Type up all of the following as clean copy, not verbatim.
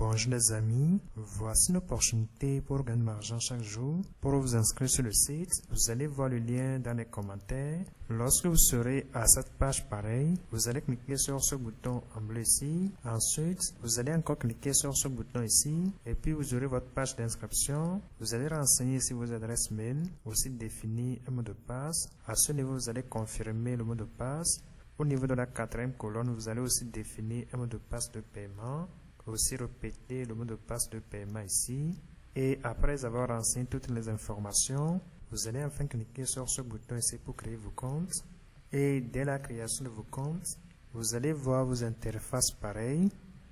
Bonjour les amis, voici une opportunité pour gagner de l'argent chaque jour. Pour vous inscrire sur le site, vous allez voir le lien dans les commentaires. Lorsque vous serez à cette page pareille, vous allez cliquer sur ce bouton en bleu ici. Ensuite, vous allez encore cliquer sur ce bouton ici et puis vous aurez votre page d'inscription. Vous allez renseigner ici vos adresses mail, aussi définir un mot de passe. À ce niveau, vous allez confirmer le mot de passe. Au niveau de la quatrième colonne, vous allez aussi définir un mot de passe de paiement. Aussi répéter le mot de passe de paiement ici. Et après avoir renseigné toutes les informations, vous allez enfin cliquer sur ce bouton ici pour créer vos comptes. Et dès la création de vos comptes, vous allez voir vos interfaces pareilles.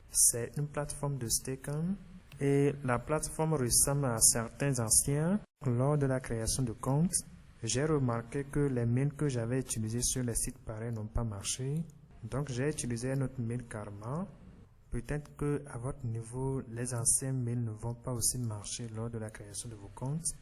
C'est une plateforme de staking. Et la plateforme ressemble à certains anciens. Lors de la création de comptes, j'ai remarqué que les mails que j'avais utilisés sur les sites pareils n'ont pas marché. Donc j'ai utilisé un autre mail Karma. Peut-être que à votre niveau, les anciens mails ne vont pas aussi marcher lors de la création de vos comptes.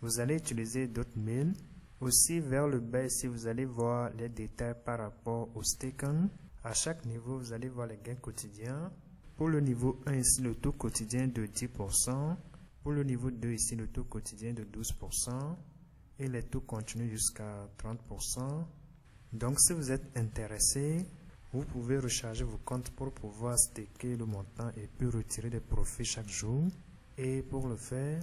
Vous allez utiliser d'autres mails. Aussi, vers le bas ici, vous allez voir les détails par rapport au staking. À chaque niveau, vous allez voir les gains quotidiens. Pour le niveau 1 ici, le taux quotidien de 10%. Pour le niveau 2 ici, le taux quotidien de 12%. Et les taux continuent jusqu'à 30%. Donc, si vous êtes intéressé, vous pouvez recharger vos comptes pour pouvoir staker le montant et puis retirer des profits chaque jour. Et pour le faire,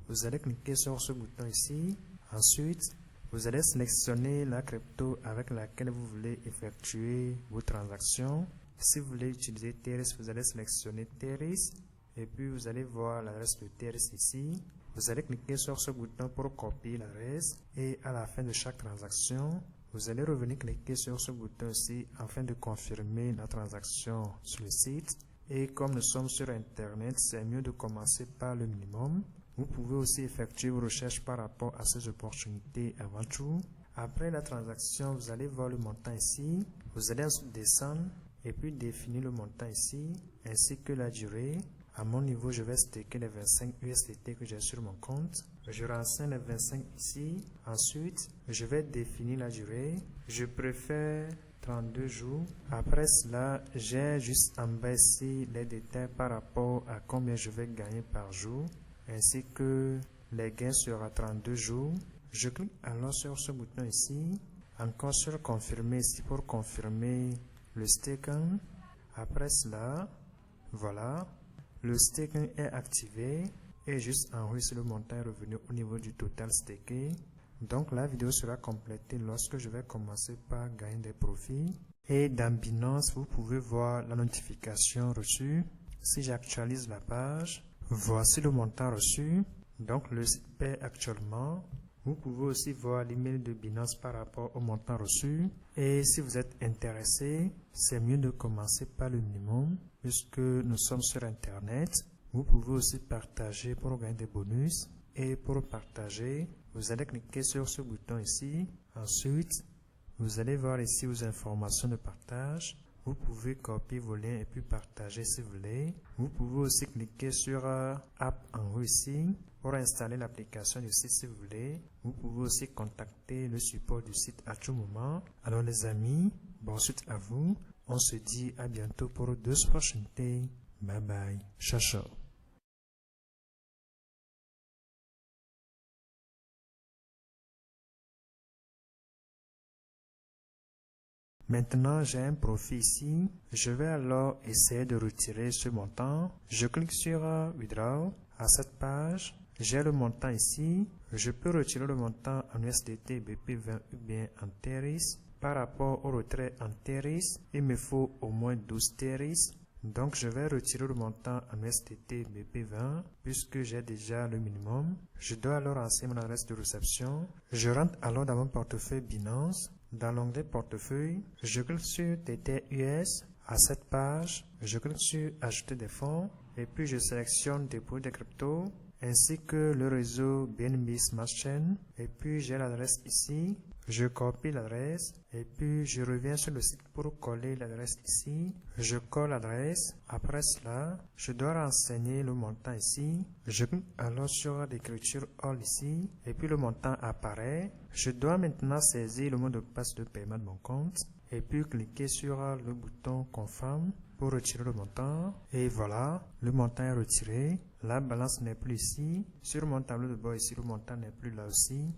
vous allez cliquer sur ce bouton ici. Ensuite, vous allez sélectionner la crypto avec laquelle vous voulez effectuer vos transactions. Si vous voulez utiliser Teris, vous allez sélectionner Teris. Et puis vous allez voir l'adresse de Teris ici. Vous allez cliquer sur ce bouton pour copier l'adresse. Et à la fin de chaque transaction, vous allez revenir cliquer sur ce bouton ici afin de confirmer la transaction sur le site. Et comme nous sommes sur Internet, c'est mieux de commencer par le minimum. Vous pouvez aussi effectuer vos recherches par rapport à ces opportunités avant tout. Après la transaction, vous allez voir le montant ici. Vous allez ensuite descendre et puis définir le montant ici ainsi que la durée. À mon niveau, je vais staker les 25 USDT que j'ai sur mon compte. Je renseigne les 25 ici. Ensuite, je vais définir la durée. Je préfère 32 jours. Après cela, j'ai juste en bas ici les détails par rapport à combien je vais gagner par jour, ainsi que les gains sur 32 jours. Je clique alors sur ce bouton ici. Encore sur confirmer ici pour confirmer le staking. Après cela, voilà. Le staking est activé et juste enregistre le montant revenu au niveau du total staké. Donc la vidéo sera complétée lorsque je vais commencer par gagner des profits. Et dans Binance, vous pouvez voir la notification reçue. Si j'actualise la page, voici le montant reçu. Donc le site paie actuellement. Vous pouvez aussi voir l'email de Binance par rapport au montant reçu. Et si vous êtes intéressé, c'est mieux de commencer par le minimum puisque nous sommes sur Internet. Vous pouvez aussi partager pour gagner des bonus. Et pour partager, vous allez cliquer sur ce bouton ici. Ensuite, vous allez voir ici vos informations de partage. Vous pouvez copier vos liens et puis partager si vous voulez. Vous pouvez aussi cliquer sur App en haut ici pour installer l'application du site si vous voulez. Vous pouvez aussi contacter le support du site à tout moment. Alors les amis, bonne suite à vous. On se dit à bientôt pour d'autres opportunités. Bye bye. Ciao, ciao. Maintenant, j'ai un profit ici. Je vais alors essayer de retirer ce montant. Je clique sur Withdraw. À cette page, j'ai le montant ici. Je peux retirer le montant en USDT BP20 ou bien en Teris. Par rapport au retrait en Teris, il me faut au moins 12 Teris. Donc, je vais retirer le montant en USDT BP20 puisque j'ai déjà le minimum. Je dois alors renseigner mon adresse de réception. Je rentre alors dans mon portefeuille Binance. Dans l'onglet portefeuille, je clique sur TTUS. À cette page, je clique sur Ajouter des fonds et puis je sélectionne Dépôt des cryptos ainsi que le réseau BNB Smart Chain. Et puis j'ai l'adresse ici. Je copie l'adresse et puis je reviens sur le site pour coller l'adresse ici. Je colle l'adresse. Après cela, je dois renseigner le montant ici. Je clique alors sur l'écriture All ici et puis le montant apparaît. Je dois maintenant saisir le mot de passe de paiement de mon compte et puis cliquer sur le bouton Confirm. pour retirer le montant. Et voilà, le montant est retiré. La balance n'est plus ici. Sur mon tableau de bord ici, le montant n'est plus là aussi.